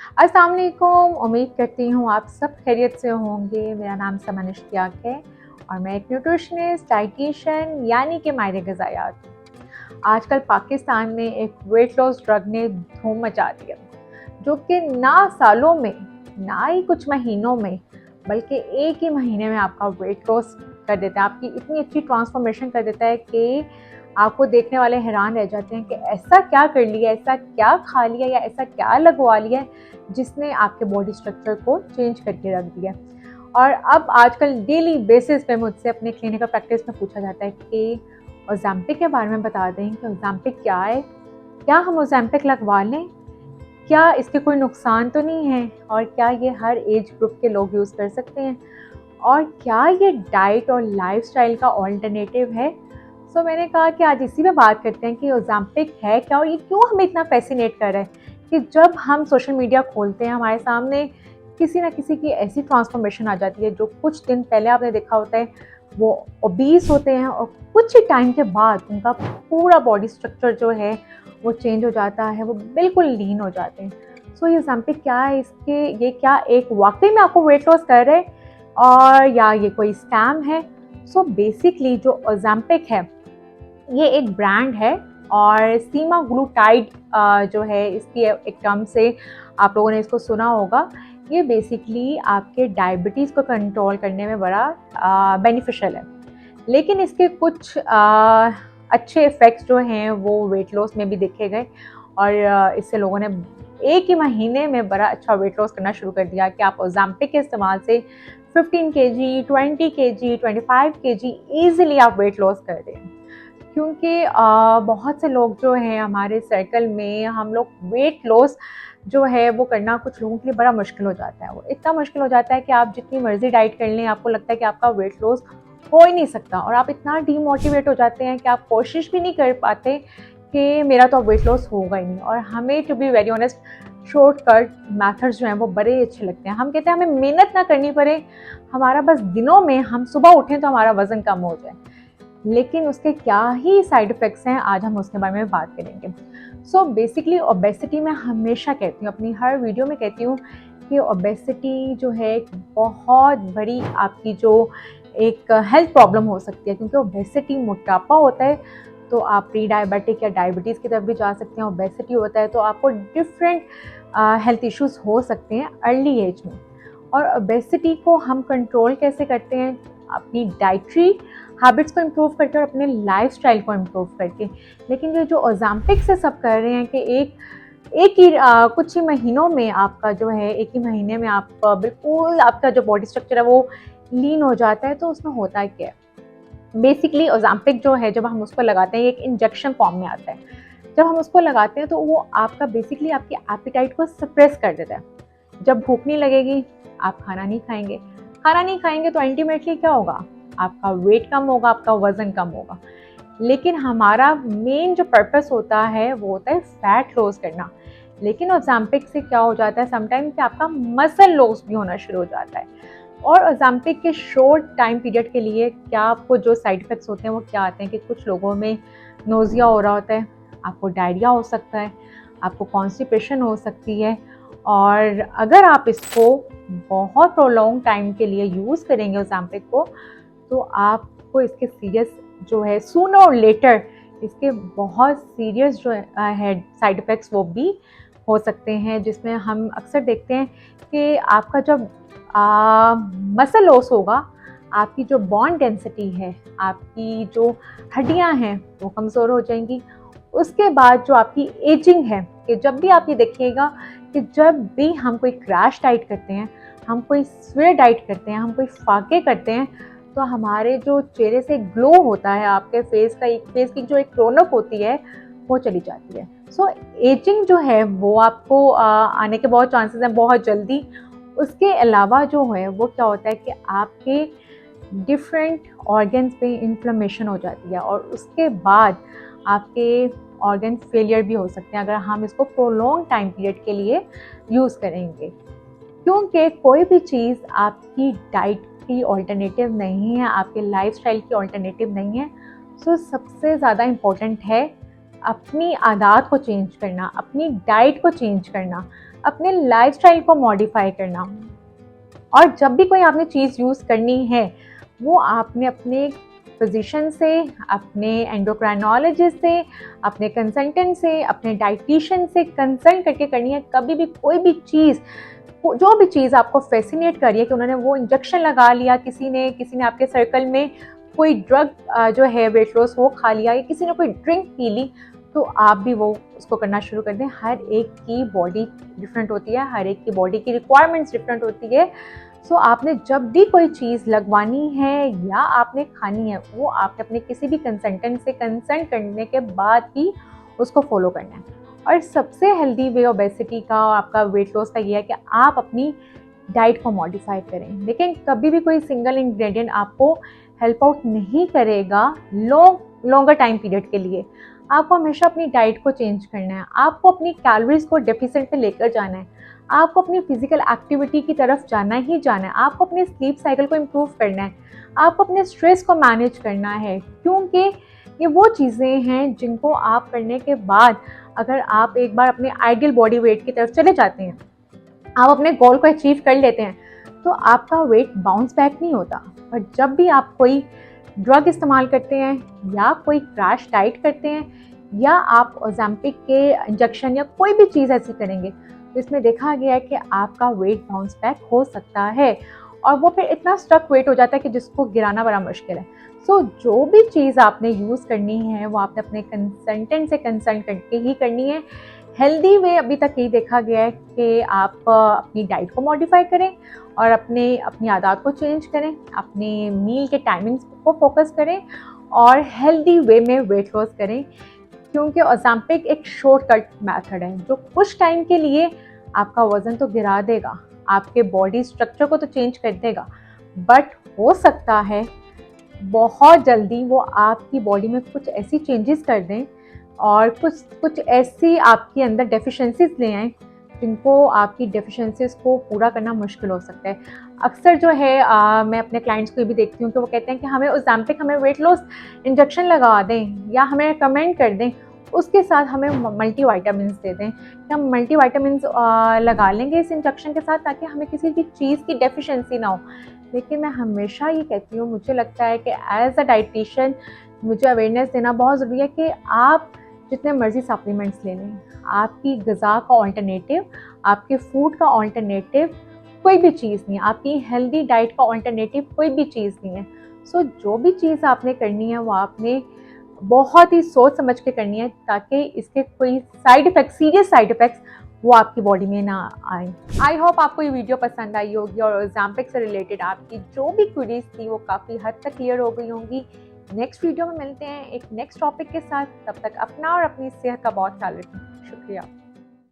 अस्सलाम वालेकुम। उम्मीद करती हूँ आप सब खैरियत से होंगे। मेरा नाम समन इश्तियाक है और मैं एक न्यूट्रिशनिस्ट, डाइटिशियन यानी कि माहिर ग़िज़ायात हूँ। आजकल पाकिस्तान में एक वेट लॉस ड्रग ने धूम मचा दी है, जो कि ना सालों में, ना ही कुछ महीनों में, बल्कि एक ही महीने में आपका वेट लॉस कर देता है। आपकी इतनी अच्छी ट्रांसफॉर्मेशन कर देता है कि आपको देखने वाले हैरान रह जाते हैं कि ऐसा क्या कर लिया, ऐसा क्या खा लिया या ऐसा क्या लगवा लिया जिसने आपके बॉडी स्ट्रक्चर को चेंज करके रख दिया। और अब आजकल डेली बेसिस पे मुझसे अपने क्लिनिकल प्रैक्टिस में पूछा जाता है कि ओज़ेम्पिक के बारे में बता दें कि ओज़ेम्पिक क्या है, क्या हम ओज़ेम्पिक लगवा लें, क्या इसके कोई नुकसान तो नहीं है, और क्या ये हर एज ग्रुप के लोग यूज़ कर सकते हैं, और क्या ये डाइट और लाइफस्टाइल का ऑल्टरनेटिव है। सो मैंने कहा कि आज इसी पे बात करते हैं कि ओज़ेम्पिक है क्या और ये क्यों हमें इतना फैसिनेट कर रहा है कि जब हम सोशल मीडिया खोलते हैं हमारे सामने किसी ना किसी की ऐसी ट्रांसफॉर्मेशन आ जाती है जो कुछ दिन पहले आपने देखा होता है वो ओबीस होते हैं और कुछ ही टाइम के बाद उनका पूरा बॉडी स्ट्रक्चर जो है वो चेंज हो जाता है, वो बिल्कुल लीन हो जाते हैं। सो ये ओज़ेम्पिक क्या है, इसके ये क्या एक वाकई में आपको वेट लॉस कर रहे हैं और या ये कोई स्कैम है। सो बेसिकली जो ओज़ेम्पिक है ये एक ब्रांड है और सीमाग्लूटाइड जो है इसकी एक टर्म से आप लोगों ने इसको सुना होगा। ये बेसिकली आपके डायबिटीज़ को कंट्रोल करने में बड़ा बेनिफिशियल है, लेकिन इसके कुछ अच्छे इफ़ेक्ट्स जो हैं वो वेट लॉस में भी देखे गए और इससे लोगों ने एक ही महीने में बड़ा अच्छा वेट लॉस करना शुरू कर दिया कि आप ओज़ेम्पिक के इस्तेमाल से 15 केजी, 20 केजी, 25 केजी ईज़िली आप वेट लॉस कर दें। क्योंकि बहुत से लोग जो हैं हमारे सर्कल में, हम लोग वेट लॉस जो है वो करना कुछ लोगों के लिए बड़ा मुश्किल हो जाता है। वो इतना मुश्किल हो जाता है कि आप जितनी मर्ज़ी डाइट कर लें, आपको लगता है कि आपका वेट लॉस हो ही नहीं सकता और आप इतना डीमोटिवेट हो जाते हैं कि आप कोशिश भी नहीं कर पाते कि मेरा तो अब वेट लॉस होगा ही नहीं। और हमें to be very honest shortcut methods जो हैं वो बड़े अच्छे लगते हैं। हम कहते हैं हमें मेहनत ना करनी पड़े, हमारा बस दिनों में हम सुबह उठें तो हमारा वज़न कम हो जाए, लेकिन उसके क्या ही साइड इफ़ेक्ट्स हैं, आज हम उसके बारे में बात करेंगे। सो बेसिकली ओबेसिटी मैं हमेशा कहती हूँ, अपनी हर वीडियो में कहती हूँ कि ओबेसिटी जो है एक बहुत बड़ी आपकी जो एक हेल्थ प्रॉब्लम हो सकती है, क्योंकि ओबेसिटी मोटापा होता है तो आप प्री डायबिटिक या डायबिटीज़ की तरफ भी जा सकते हैं। ओबेसिटी होता है तो आपको डिफरेंट हेल्थ इश्यूज़ हो सकते हैं अर्ली एज में। और ओबेसिटी को हम कंट्रोल कैसे करते हैं? अपनी डाइटरी हैबिट्स को इम्प्रूव करके और अपने लाइफस्टाइल को इम्प्रूव करके। लेकिन ये जो ओज़ेम्पिक से सब कर रहे हैं कि एक ही कुछ ही महीनों में आपका जो है, एक ही महीने में आप बिल्कुल आपका जो बॉडी स्ट्रक्चर है वो लीन हो जाता है, तो उसमें होता क्या है? बेसिकली ओज़ेम्पिक जो है जब हम उसको लगाते हैं, एक इंजेक्शन फॉर्म में आता है। जब हम उसको लगाते हैं तो वो आपका बेसिकली आपकी एपेटाइट को सप्रेस कर देता है। जब भूख नहीं लगेगी, आप खाना नहीं खाएँगे। खाना नहीं खाएँगे तो अल्टीमेटली क्या होगा? आपका वेट कम होगा, आपका वज़न कम होगा। लेकिन हमारा मेन जो पर्पस होता है वो होता है फैट लॉस करना। लेकिन ओज़ेम्पिक से क्या हो जाता है समटाइम कि आपका मसल लॉस भी होना शुरू हो जाता है। और ओज़ेम्पिक के शॉर्ट टाइम पीरियड के लिए क्या आपको जो साइड इफ़ेक्ट्स होते हैं वो क्या आते हैं कि कुछ लोगों में नोज़िया हो रहा होता है, आपको डायरिया हो सकता है, आपको कॉन्स्टिपेशन हो सकती है। और अगर आप इसको बहुत प्रोलॉन्ग टाइम के लिए यूज़ करेंगे ओज़ेम्पिक को, तो आपको इसके सीरियस जो है सूनर और लेटर इसके बहुत सीरियस जो है साइड इफ़ेक्ट्स वो भी हो सकते हैं, जिसमें हम अक्सर देखते हैं कि आपका जब मसल लॉस होगा, आपकी जो बोन डेंसिटी है, आपकी जो हड्डियां हैं वो कमज़ोर हो जाएंगी। उसके बाद जो आपकी एजिंग है, कि जब भी आप ये देखिएगा कि जब भी हम कोई क्रैश डाइट करते हैं, हम कोई स्वेयर डाइट करते हैं, हम कोई फाके करते हैं, तो हमारे जो चेहरे से ग्लो होता है, आपके फेस की जो एक रौनक होती है वो चली जाती है। सो एजिंग जो है वो आपको आने के बहुत चांसेस हैं बहुत जल्दी। उसके अलावा जो है वो क्या होता है कि आपके डिफरेंट ऑर्गन्स पे इन्फ्लेमेशन हो जाती है और उसके बाद आपके ऑर्गन फेलियर भी हो सकते हैं अगर हम इसको प्रोलॉन्ग टाइम पीरियड के लिए यूज़ करेंगे। क्योंकि कोई भी चीज़ आपकी डाइट की ऑल्टरनेटिव नहीं है, आपके लाइफस्टाइल की ऑल्टरनेटिव नहीं है। सो सबसे ज़्यादा इम्पोर्टेंट है अपनी आदत को चेंज करना, अपनी डाइट को चेंज करना, अपने लाइफस्टाइल को मॉडिफाई करना। और जब भी कोई आपने चीज़ यूज़ करनी है वो आपने अपने फिजिशियन से, अपने एंडोक्राइनोलॉजिस्ट से, अपने कंसल्टेंट से, अपने डाइटिशियन से कंसल्ट करके करनी है। कभी भी कोई भी चीज़, जो भी चीज़ आपको फैसिनेट कर रही है कि उन्होंने वो इंजेक्शन लगा लिया, किसी ने आपके सर्कल में कोई ड्रग जो है वेट लॉस वो खा लिया, या किसी ने कोई ड्रिंक पी ली, तो आप भी वो उसको करना शुरू कर दें। हर एक की बॉडी डिफरेंट होती है, हर एक की बॉडी की रिक्वायरमेंट्स डिफरेंट होती है। सो आपने जब भी कोई चीज़ लगवानी है या आपने खानी है वो आपने अपने किसी भी कंसल्टेंट से कंसल्ट करने के बाद ही उसको फॉलो करना है। और सबसे हेल्दी वे ओबेसिटी का और आपका वेट लॉस का ये है कि आप अपनी डाइट को मॉडिफाई करें। लेकिन कभी भी कोई सिंगल इंग्रेडिएंट आपको हेल्प आउट नहीं करेगा लॉन्गर टाइम पीरियड के लिए। आपको हमेशा अपनी डाइट को चेंज करना है, आपको अपनी कैलोरीज को डेफिसिट पे लेकर जाना है, आपको अपनी फिजिकल एक्टिविटी की तरफ जाना ही जाना है, आपको अपने स्लीप साइकिल को इम्प्रूव करना है, आपको अपने स्ट्रेस को मैनेज करना है। क्योंकि ये वो चीज़ें हैं जिनको आप करने के बाद अगर आप एक बार अपने आइडियल बॉडी वेट की तरफ चले जाते हैं, आप अपने गोल को अचीव कर लेते हैं, तो आपका वेट बाउंस बैक नहीं होता। पर जब भी आप कोई ड्रग इस्तेमाल करते हैं या कोई क्रैश डाइट करते हैं या आप ओज़ेम्पिक के इंजेक्शन या कोई भी चीज़ ऐसी करेंगे, तो इसमें देखा गया है कि आपका वेट बाउंस बैक हो सकता है और वो फिर इतना स्टक वेट हो जाता है कि जिसको गिराना बड़ा मुश्किल है। सो जो भी चीज़ आपने यूज़ करनी है वो आपने अपने कंसल्टेंट से कंसल्ट करके ही करनी है। हेल्दी वे अभी तक यही देखा गया है कि आप अपनी डाइट को मॉडिफाई करें और अपनी आदत को चेंज करें, अपने मील के टाइमिंग्स को फोकस करें और हेल्दी वे में वेट लॉस करें। क्योंकि ओज़ेम्पिक एक शॉर्टकट मेथड है जो कुछ टाइम के लिए आपका वज़न तो गिरा देगा, आपके बॉडी स्ट्रक्चर को तो चेंज कर देगा, बट हो सकता है बहुत जल्दी वो आपकी बॉडी में कुछ ऐसी चेंजेस कर दें और कुछ ऐसी आपके अंदर डेफिशिएंसीज ले आएँ जिनको आपकी डेफिशिएंसीज को पूरा करना मुश्किल हो सकता है। अक्सर जो है मैं अपने क्लाइंट्स को भी देखती हूँ कि वो कहते हैं कि हमें ओज़ेम्पिक, हमें वेट लॉस इंजेक्शन लगा दें या हमें रिकमेंड कर दें, उसके साथ हमें मल्टीविटामिन्स दे दें कि हम मल्टीविटामिन्स लगा लेंगे इस इंजेक्शन के साथ ताकि हमें किसी भी चीज़ की डेफिशिएंसी ना हो। लेकिन मैं हमेशा ये कहती हूँ, मुझे लगता है कि एज अ डाइटिशियन मुझे अवेयरनेस देना बहुत ज़रूरी है कि आप जितने मर्ज़ी सप्लीमेंट्स ले लें, आपकी ग़िज़ा का ऑल्टरनेटिव, आपके फूड का ऑल्टरनेटिव कोई भी चीज़ नहीं है, आपकी हेल्दी डाइट का ऑल्टरनेटिव कोई भी चीज़ नहीं है। सो जो भी चीज़ आपने करनी है वो आपने बहुत ही सोच समझ के करनी है ताकि इसके कोई side effect, serious side effects वो आपकी बॉडी में ना आए। आई होप आपको ये वीडियो पसंद आई होगी और ओज़ेम्पिक से रिलेटेड आपकी जो भी क्वेरीज थी वो काफ़ी हद तक क्लियर हो गई होंगी। नेक्स्ट वीडियो में मिलते हैं एक नेक्स्ट टॉपिक के साथ। तब तक अपना और अपनी सेहत का बहुत ख्याल रखें। शुक्रिया।